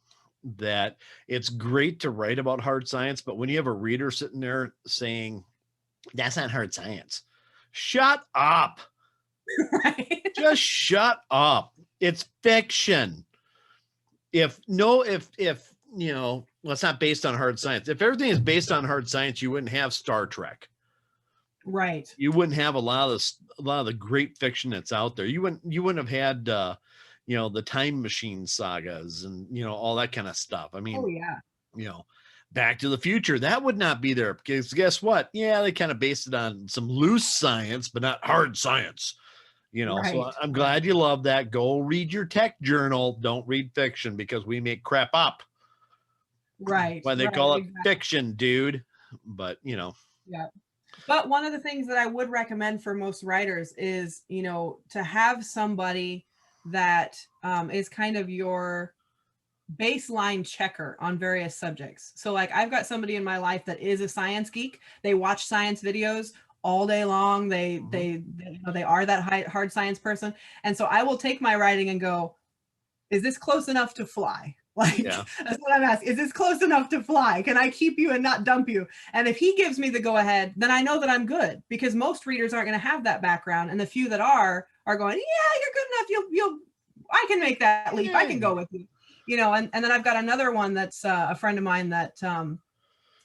that it's great to write about hard science, but when you have a reader sitting there saying that's not hard science, shut up. Right. Just shut up. It's fiction. It's not based on hard science. If everything is based on hard science, you wouldn't have Star Trek. Right. You wouldn't have a lot of the great fiction that's out there. You wouldn't have had the time machine sagas and all that kind of stuff. I mean, oh yeah. Back to the Future, that would not be there because guess what? Yeah, they kind of based it on some loose science, but not hard science. Right. So I'm glad you love that. Go read your tech journal. Don't read fiction because we make crap up. Right. Why they call it fiction, dude. But Yeah. But one of the things that I would recommend for most writers is, to have somebody that is kind of your baseline checker on various subjects. So like I've got somebody in my life that is a science geek. They watch science videos all day long. They are that hard science person. And so I will take my writing and go, is this close enough to fly? Like, that's what I'm asking. Is this close enough to fly? Can I keep you and not dump you? And if he gives me the go ahead, then I know that I'm good, because most readers aren't going to have that background. And the few that are going, yeah, you're good enough. I can make that leap. I can go with you, and then I've got another one that's a friend of mine that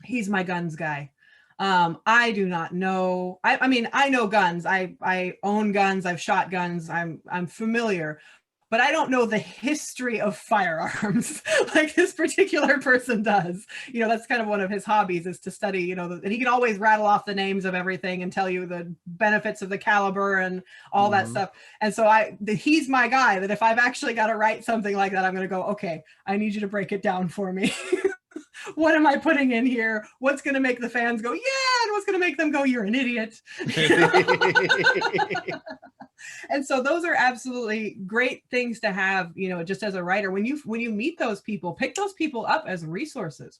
he's my guns guy. I do not know. I mean, I know guns. I own guns. I've shot guns. I'm familiar, but I don't know the history of firearms like this particular person does. That's kind of one of his hobbies, is to study, and he can always rattle off the names of everything and tell you the benefits of the caliber and all that stuff. And so he's my guy that if I've actually got to write something like that, I'm going to go, okay, I need you to break it down for me. What am I putting in here? What's going to make the fans go, yeah, and what's going to make them go, you're an idiot? And so those are absolutely great things to have, just as a writer. When you meet those people, pick those people up as resources,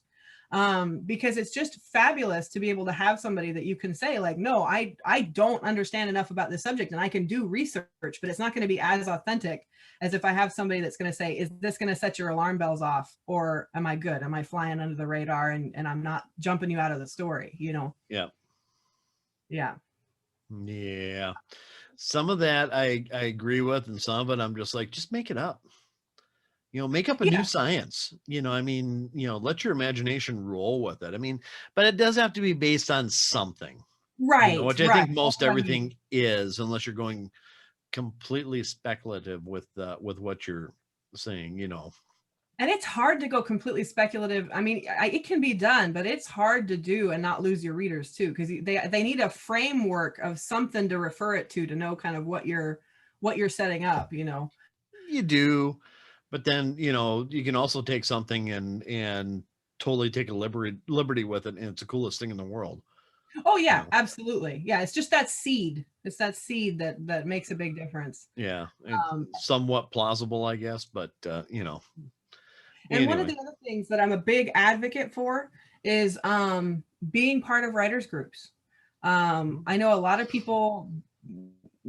because it's just fabulous to be able to have somebody that you can say like, no, I don't understand enough about this subject and I can do research, but it's not going to be as authentic as if I have somebody that's going to say, is this going to set your alarm bells off? Or am I good? Am I flying under the radar and I'm not jumping you out of the story, Yeah. Yeah. Yeah. Some of that I agree with, and some of it I'm just like, just make it up. Make up a new science. Let your imagination roll with it. I mean, but it does have to be based on something. Right. Which I think most everything is, unless you're going completely speculative with what you're saying, And it's hard to go completely speculative. I mean, it can be done, but it's hard to do and not lose your readers too, because they need a framework of something to refer it to know kind of what you're setting up. You do, but then you can also take something and totally take a liberty with it, and it's the coolest thing in the world. Oh yeah, You know? absolutely. Yeah, it's just that seed. It's that seed that makes a big difference. Yeah, Um, it's somewhat plausible, I guess, but you know, and one of anyway. the other things that I'm a big advocate for is being part of writers groups. I know a lot of people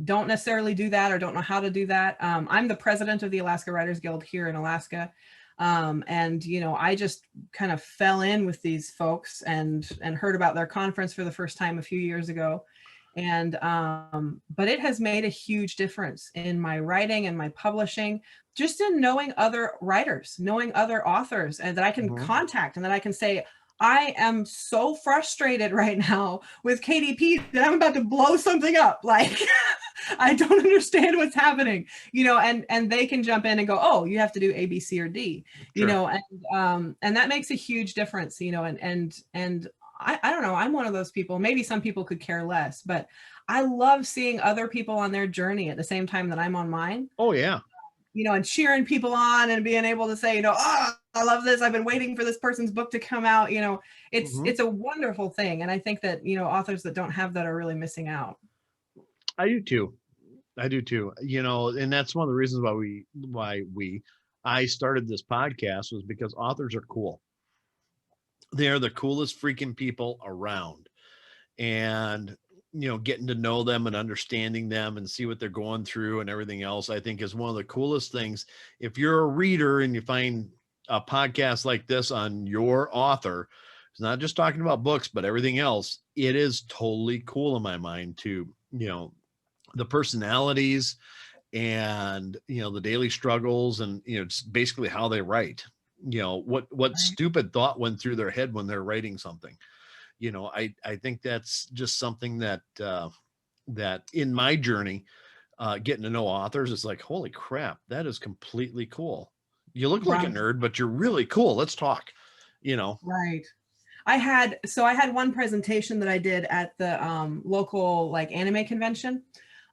don't necessarily do that or don't know how to do that. I'm the president of the Alaska Writers Guild here in Alaska. And you know, I just kind of fell in with these folks and heard about their conference for the first time a few years ago. And but it has made a huge difference in my writing and my publishing, just in knowing other writers, knowing other authors, and that I can Mhm. contact and that I can say, I am so frustrated right now with KDP that I'm about to blow something up. Like, I don't understand what's happening, you know, and they can jump in and go, oh, you have to do A, B, C, or D, you Sure. know, and that makes a huge difference, you know, and I don't know, I'm one of those people, maybe some people could care less, but I love seeing other people on their journey at the same time that I'm on mine, Oh yeah. you know, and cheering people on and being able to say, you know, oh, I love this. I've been waiting for this person's book to come out. You know, Mhm. it's a wonderful thing. And I think that, you know, authors that don't have that are really missing out. I do too. I do too. You know, and that's one of the reasons I started this podcast, was because authors are cool. They are the coolest freaking people around. And you know, getting to know them and understanding them and see what they're going through and everything else, I think is one of the coolest things. If you're a reader and you find a podcast like this on your author, it's not just talking about books, but everything else, it is totally cool in my mind to, you know, the personalities and, you know, the daily struggles and, you know, it's basically how they write, you know, what stupid thought went through their head when they're writing something. You know, I think that's just something that that in my journey, getting to know authors, is like, holy crap, that is completely cool. You look like a Right. nerd, but you're really cool. Let's talk. You know. Right. I had one presentation that I did at the local like anime convention.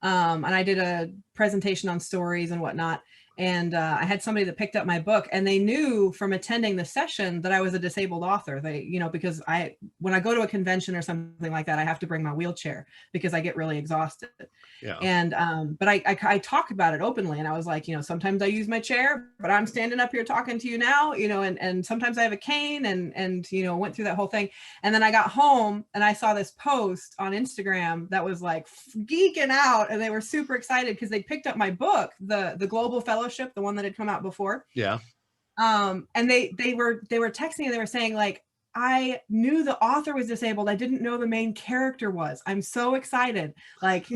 And I did a presentation on stories and whatnot. And I had somebody that picked up my book, and they knew from attending the session that I was a disabled author. They, you know, because when I go to a convention or something like that, I have to bring my wheelchair because I get really exhausted. Yeah. And but I talk about it openly, and I was like, you know, sometimes I use my chair, but I'm standing up here talking to you now, you know, and sometimes I have a cane, and you know, went through that whole thing. And then I got home and I saw this post on Instagram that was like geeking out, and they were super excited because they picked up my book, the Global Fellowship, the one that had come out before. Yeah. And they were texting and they were saying like, I knew the author was disabled. I didn't know the main character was. I'm so excited. Like,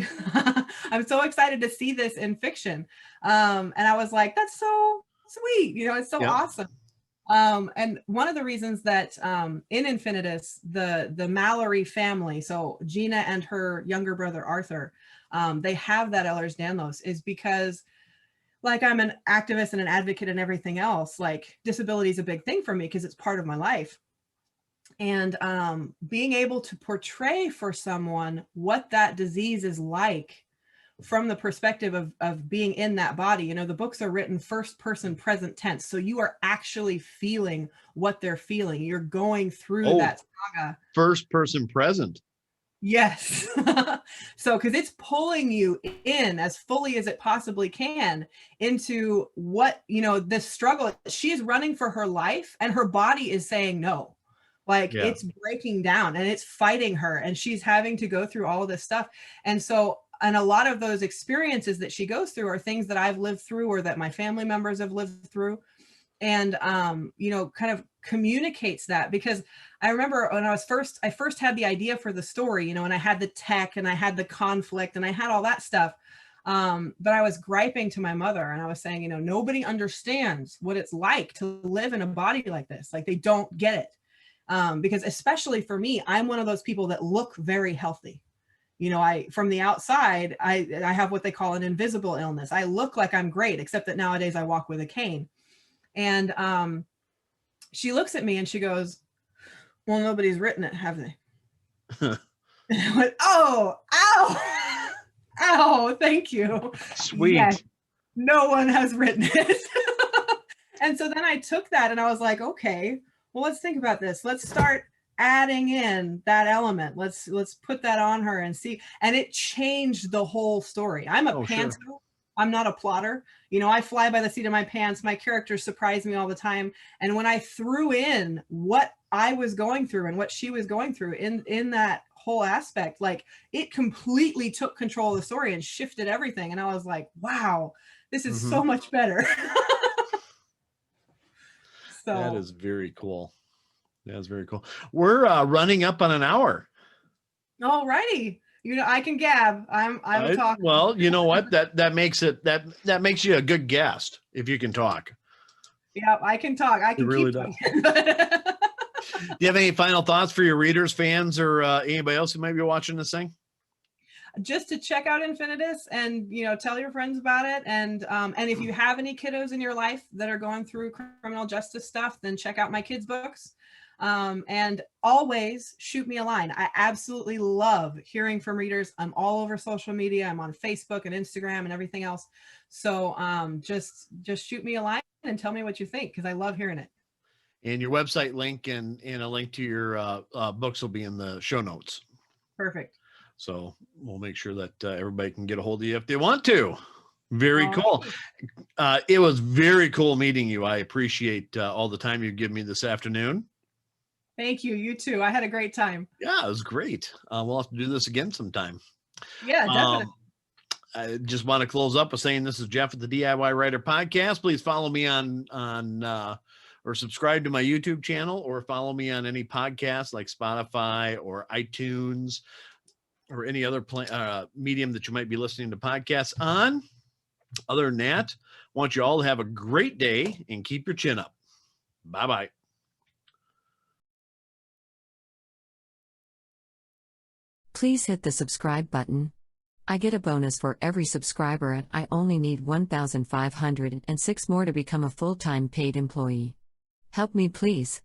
I'm so excited to see this in fiction. And I was like, that's so sweet. You know, it's so Yep. awesome. And one of the reasons that in Infinitis, the Mallory family, so Gina and her younger brother Arthur, they have that Ehlers-Danlos, is because, like, I'm an activist and an advocate and everything else, like disability is a big thing for me because it's part of my life. And being able to portray for someone what that disease is like from the perspective of being in that body. You know, the books are written first person present tense, so you are actually feeling what they're feeling. You're going through that saga. First person present. Yes. So because it's pulling you in as fully as it possibly can into what, you know, this struggle. She is running for her life and her body is saying no. Like, Yeah. it's breaking down and it's fighting her, and she's having to go through all of this stuff. And so, and a lot of those experiences that she goes through are things that I've lived through or that my family members have lived through. And you know, kind of communicates that, because I remember when I first had the idea for the story, you know, and I had the tech and I had the conflict and I had all that stuff. But I was griping to my mother and I was saying, you know, nobody understands what it's like to live in a body like this. Like, they don't get it. Because especially for me, I'm one of those people that look very healthy. You know, from the outside, I have what they call an invisible illness. I look like I'm great, except that nowadays I walk with a cane. And she looks at me and she goes, well, nobody's written it, have they? And I went, oh, ow, ow, thank you. Sweet. Yes, no one has written it. And so then I took that and I was like, okay, well, let's think about this. Let's start adding in that element. Let's put that on her and see. And it changed the whole story. I'm a pantser. Sure. I'm not a plotter. You know, I fly by the seat of my pants. My characters surprise me all the time. And when I threw in what I was going through and what she was going through in that whole aspect, like, it completely took control of the story and shifted everything. And I was like, wow, this is so much better. So that is very cool. That's very cool. We're running up on an hour. All righty. You know, I can gab. I'm a talker. Well, you know what? That makes it that makes you a good guest if you can talk. Yeah, I can talk. I can really keep talking. Do you have any final thoughts for your readers, fans, or anybody else who might be watching this thing? Just to check out Infinitis and, you know, tell your friends about it. And if you have any kiddos in your life that are going through criminal justice stuff, then check out my kids' books. And always shoot me a line. I absolutely love hearing from readers. I'm all over social media. I'm on Facebook and Instagram and everything else. So just shoot me a line and tell me what you think, because I love hearing it. And your website link and a link to your books will be in the show notes. Perfect. So we'll make sure that everybody can get a hold of you if they want to. Very cool. It was very cool meeting you. I appreciate all the time you've given me this afternoon. Thank you. You too. I had a great time. Yeah, it was great. We'll have to do this again sometime. Yeah, definitely. I just want to close up by saying this is Jeff at the DIY Writer Podcast. Please follow me on or subscribe to my YouTube channel, or follow me on any podcast like Spotify or iTunes or any other medium that you might be listening to podcasts on. Other than that, I want you all to have a great day and keep your chin up. Bye-bye. Please hit the subscribe button. I get a bonus for every subscriber, and I only need 1,506 more to become a full-time paid employee. Help me, please.